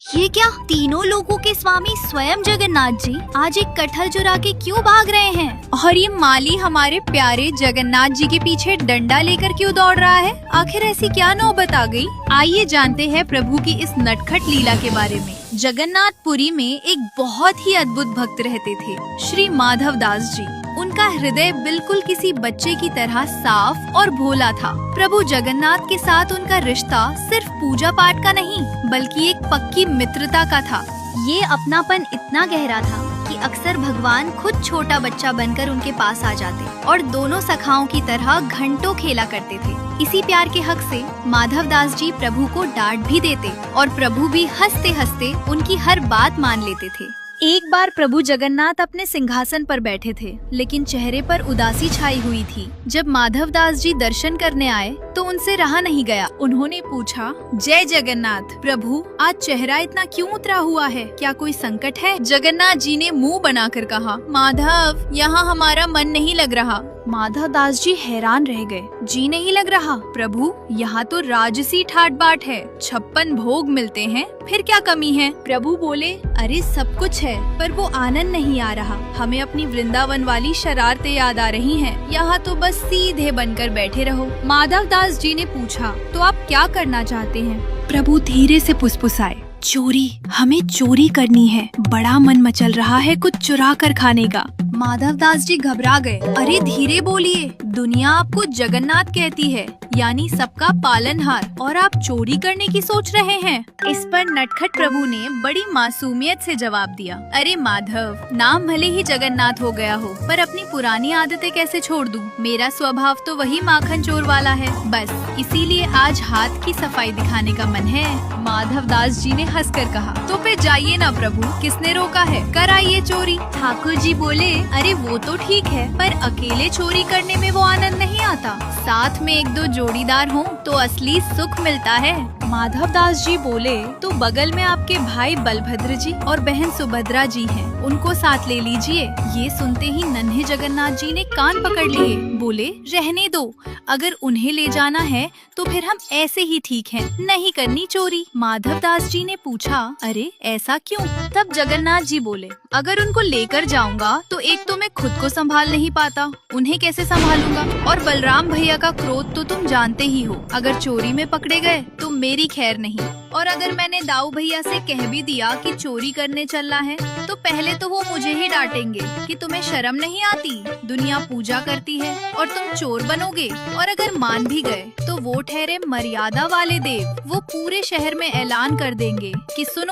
ये क्या, तीनों लोगों के स्वामी स्वयं जगन्नाथ जी आज एक कटहल चुरा के क्यों भाग रहे हैं? और ये माली हमारे प्यारे जगन्नाथ जी के पीछे डंडा लेकर क्यों दौड़ रहा है? आखिर ऐसी क्या नौबत आ गई? आइए जानते हैं प्रभु की इस नटखट लीला के बारे में। जगन्नाथपुरी में एक बहुत ही अद्भुत भक्त रहते थे, श्री माधव दास जी। उनका हृदय बिल्कुल किसी बच्चे की तरह साफ और भोला था। प्रभु जगन्नाथ के साथ उनका रिश्ता सिर्फ पूजा पाठ का नहीं, बल्कि एक पक्की मित्रता का था। ये अपनापन इतना गहरा था कि अक्सर भगवान खुद छोटा बच्चा बनकर उनके पास आ जाते और दोनों सखाओं की तरह घंटों खेला करते थे। इसी प्यार के हक से माधव दास जी प्रभु को डांट भी देते और प्रभु भी हंसते हंसते उनकी हर बात मान लेते थे। एक बार प्रभु जगन्नाथ अपने सिंहासन पर बैठे थे, लेकिन चेहरे पर उदासी छाई हुई थी। जब माधव दास जी दर्शन करने आए तो उनसे रहा नहीं गया। उन्होंने पूछा, जय जगन्नाथ प्रभु, आज चेहरा इतना क्यों उतरा हुआ है? क्या कोई संकट है? जगन्नाथ जी ने मुंह बनाकर कहा, माधव, यहाँ हमारा मन नहीं लग रहा। माधव दास जी हैरान रह गए। जी नहीं लग रहा? प्रभु, यहाँ तो राजसी ठाट बाट है, 56 भोग मिलते हैं, फिर क्या कमी है? प्रभु बोले, अरे सब कुछ है, पर वो आनंद नहीं आ रहा। हमें अपनी वृंदावन वाली शरारतें याद आ रही हैं। यहाँ तो बस सीधे बनकर बैठे रहो। माधव दास जी ने पूछा, तो आप क्या करना चाहते हैं? प्रभु धीरे से फुसफुसाए, चोरी, हमें चोरी करनी है। बड़ा मन मचल रहा है कुछ चुरा कर खाने का। माधव दास जी घबरा गए। अरे धीरे बोलिए, दुनिया आपको जगन्नाथ कहती है, यानी सबका पालनहार, और आप चोरी करने की सोच रहे हैं। इस पर नटखट प्रभु ने बड़ी मासूमियत से जवाब दिया, अरे माधव, नाम भले ही जगन्नाथ हो गया हो, पर अपनी पुरानी आदतें कैसे छोड़ दूं? मेरा स्वभाव तो वही माखन चोर वाला है, बस इसीलिए आज हाथ की सफाई दिखाने का मन है। माधव दास जी ने हंसकर कहा, तो फिर जाइए ना प्रभु, किसने रोका है, कराइए चोरी। ठाकुर जी बोले, अरे वो तो ठीक है, पर अकेले चोरी करने में वो आनंद नहीं आता। साथ में एक दो जोड़ीदार हों तो असली सुख मिलता है। माधव दास जी बोले, तो बगल में आपके भाई बलभद्र जी और बहन सुभद्रा जी हैं, उनको साथ ले लीजिए। ये सुनते ही नन्हे जगन्नाथ जी ने कान पकड़ लिए। बोले, रहने दो, अगर उन्हें ले जाना है तो फिर हम ऐसे ही ठीक हैं, नहीं करनी चोरी। माधव दास जी ने पूछा, अरे ऐसा क्यों? तब जगन्नाथ जी बोले, अगर उनको लेकर जाऊंगा तो एक तो मैं खुद को संभाल नहीं पाता, उन्हें कैसे संभालूंगा? और बलराम भैया का क्रोध तो तुम जानते ही हो, अगर चोरी में पकड़े गए तो मेरी खैर नहीं। और अगर मैंने दाऊ भैया से कह भी दिया कि चोरी करने चलना है, तो पहले तो वो मुझे ही डांटेंगे कि तुम्हें शर्म नहीं आती, दुनिया पूजा करती है और तुम चोर बनोगे। और अगर मान भी गए तो वो ठहरे मर्यादा वाले देव, वो पूरे शहर में ऐलान कर देंगे कि सुनो